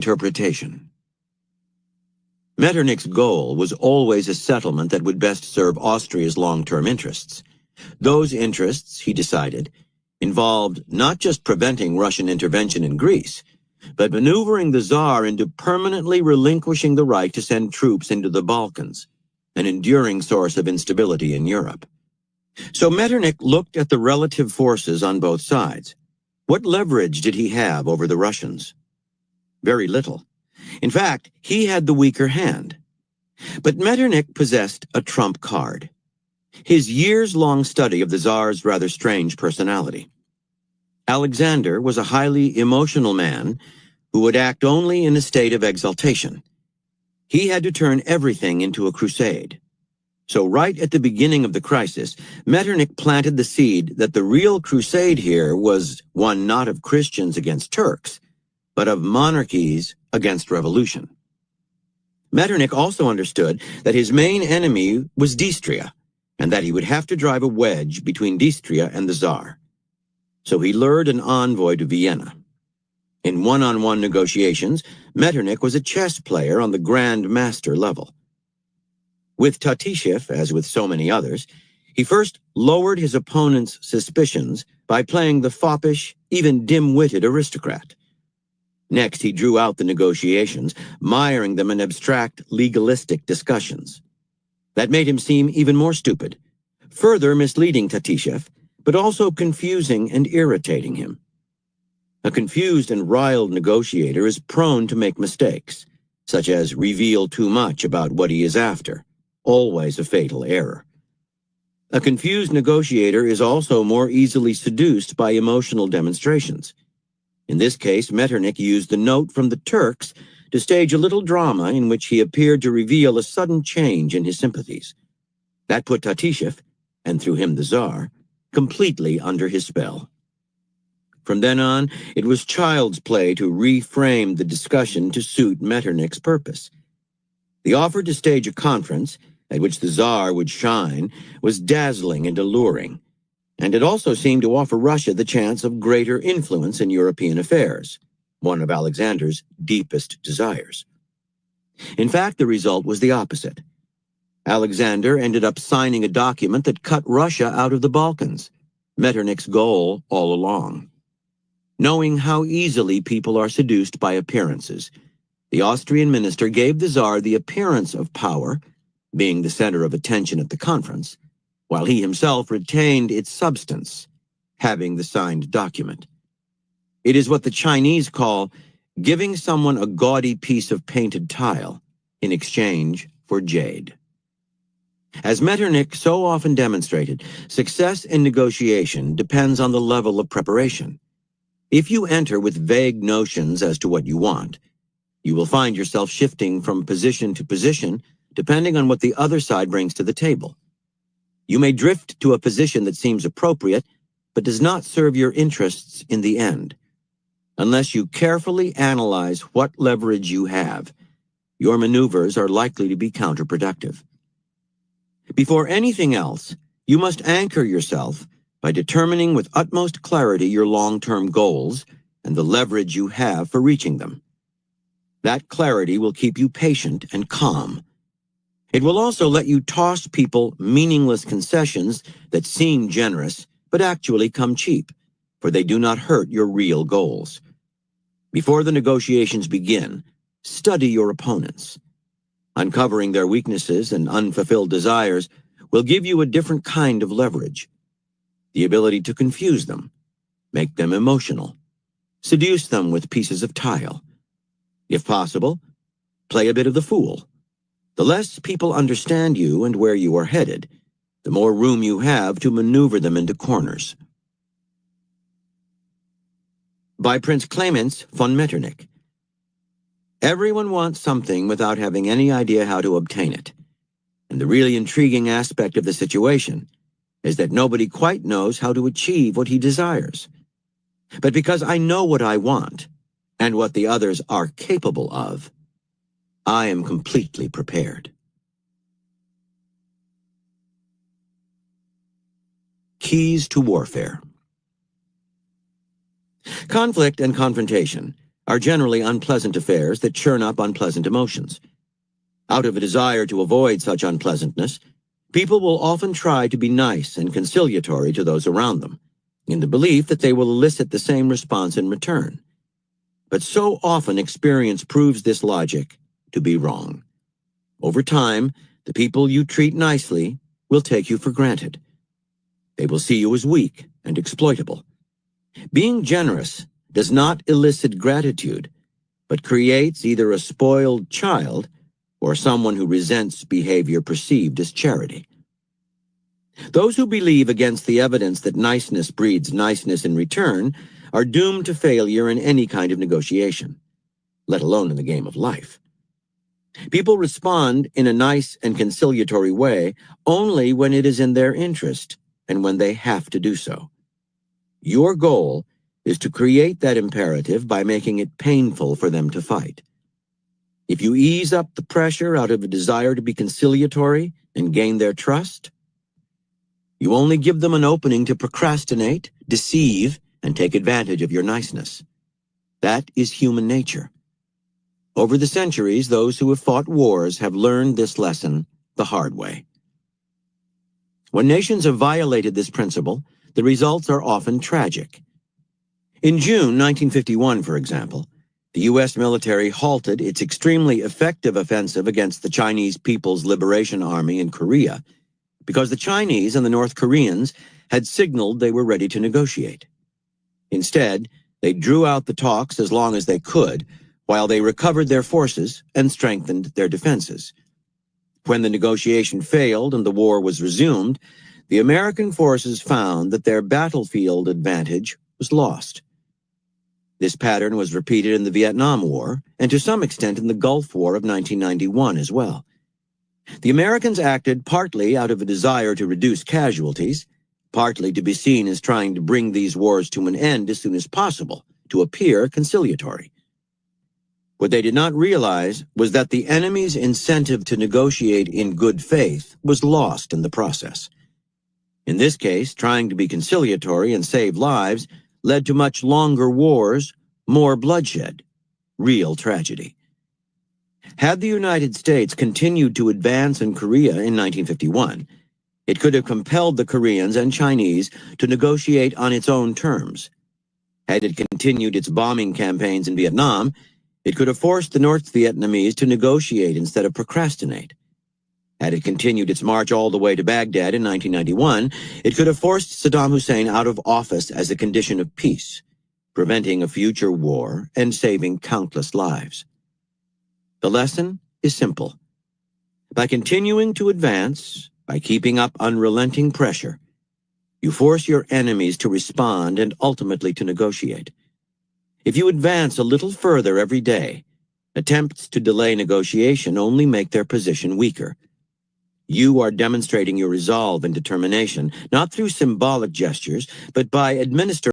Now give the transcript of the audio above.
Interpretation. Metternich's goal was always a settlement that would best serve Austria's long-term interests. Those interests, he decided, involved not just preventing Russian intervention in Greece, but maneuvering the Tsar into permanently relinquishing the right to send troops into the Balkans, an enduring source of instability in Europe. So Metternich looked at the relative forces on both sides. What leverage did he have over the Russians? Very little. In fact, he had the weaker hand. But Metternich possessed a trump card: his years-long study of the Tsar's rather strange personality. Alexander was a highly emotional man who would act only in a state of exaltation. He had to turn everything into a crusade. So right at the beginning of the crisis, Metternich planted the seed that the real crusade here was one not of Christians against Turks, but of monarchies against revolution. Metternich also understood that his main enemy was Neustria, and that he would have to drive a wedge between Neustria and the Tsar. So he lured an envoy to Vienna. In one-on-one negotiations, Metternich was a chess player on the Grand Master level. With Tatishev, as with so many others, he first lowered his opponent's suspicions by playing the foppish, even dim-witted aristocrat. Next, he drew out the negotiations, miring them in abstract, legalistic discussions. That made him seem even more stupid, further misleading Tatishev, but also confusing and irritating him. A confused and riled negotiator is prone to make mistakes, such as reveal too much about what he is after, always a fatal error. A confused negotiator is also more easily seduced by emotional demonstrations. In this case, Metternich used the note from the Turks to stage a little drama in which he appeared to reveal a sudden change in his sympathies. That put Tatishev, and through him the Tsar, completely under his spell. From then on, it was child's play to reframe the discussion to suit Metternich's purpose. The offer to stage a conference, at which the Tsar would shine, was dazzling and alluring, and it also seemed to offer Russia the chance of greater influence in European affairs, one of Alexander's deepest desires. In fact, the result was the opposite. Alexander ended up signing a document that cut Russia out of the Balkans, Metternich's goal all along. Knowing how easily people are seduced by appearances, the Austrian minister gave the Tsar the appearance of power, being the center of attention at the conference, while he himself retained its substance, having the signed document. It is what the Chinese call giving someone a gaudy piece of painted tile in exchange for jade. As Metternich so often demonstrated, success in negotiation depends on the level of preparation. If you enter with vague notions as to what you want, you will find yourself shifting from position to position depending on what the other side brings to the table. You may drift to a position that seems appropriate, but does not serve your interests in the end. Unless you carefully analyze what leverage you have, your maneuvers are likely to be counterproductive. Before anything else, you must anchor yourself by determining with utmost clarity your long-term goals and the leverage you have for reaching them. That clarity will keep you patient and calm. It will also let you toss people meaningless concessions that seem generous but actually come cheap, for they do not hurt your real goals. Before the negotiations begin, study your opponents. Uncovering their weaknesses and unfulfilled desires will give you a different kind of leverage. The ability to confuse them, make them emotional, seduce them with pieces of tile. If possible, play a bit of the fool. The less people understand you and where you are headed, the more room you have to maneuver them into corners. By Prince Clemens von Metternich. Everyone wants something without having any idea how to obtain it. And the really intriguing aspect of the situation is that nobody quite knows how to achieve what he desires. But because I know what I want, and what the others are capable of, I am completely prepared. Keys to warfare. Conflict and confrontation are generally unpleasant affairs that churn up unpleasant emotions. Out of a desire to avoid such unpleasantness, people will often try to be nice and conciliatory to those around them, in the belief that they will elicit the same response in return. But so often experience proves this logic to be wrong. Over time, the people you treat nicely will take you for granted. They will see you as weak and exploitable. Being generous does not elicit gratitude, but creates either a spoiled child or someone who resents behavior perceived as charity. Those who believe against the evidence that niceness breeds niceness in return are doomed to failure in any kind of negotiation, let alone in the game of life. People respond in a nice and conciliatory way only when it is in their interest and when they have to do so. Your goal is to create that imperative by making it painful for them to fight. If you ease up the pressure out of a desire to be conciliatory and gain their trust, you only give them an opening to procrastinate, deceive, and take advantage of your niceness. That is human nature. Over the centuries, those who have fought wars have learned this lesson the hard way. When nations have violated this principle, the results are often tragic. In June 1951, for example, the U.S. military halted its extremely effective offensive against the Chinese People's Liberation Army in Korea because the Chinese and the North Koreans had signaled they were ready to negotiate. Instead, they drew out the talks as long as they could, while they recovered their forces and strengthened their defenses. When the negotiation failed and the war was resumed, the American forces found that their battlefield advantage was lost. This pattern was repeated in the Vietnam War, and to some extent in the Gulf War of 1991 as well. The Americans acted partly out of a desire to reduce casualties, partly to be seen as trying to bring these wars to an end as soon as possible, to appear conciliatory. What they did not realize was that the enemy's incentive to negotiate in good faith was lost in the process. In this case, trying to be conciliatory and save lives led to much longer wars, more bloodshed, real tragedy. Had the United States continued to advance in Korea in 1951, it could have compelled the Koreans and Chinese to negotiate on its own terms. Had it continued its bombing campaigns in Vietnam, it could have forced the North Vietnamese to negotiate instead of procrastinate. Had it continued its march all the way to Baghdad in 1991, it could have forced Saddam Hussein out of office as a condition of peace, preventing a future war and saving countless lives. The lesson is simple. By continuing to advance, by keeping up unrelenting pressure, you force your enemies to respond and ultimately to negotiate. If you advance a little further every day, attempts to delay negotiation only make their position weaker. You are demonstrating your resolve and determination, not through symbolic gestures, but by administering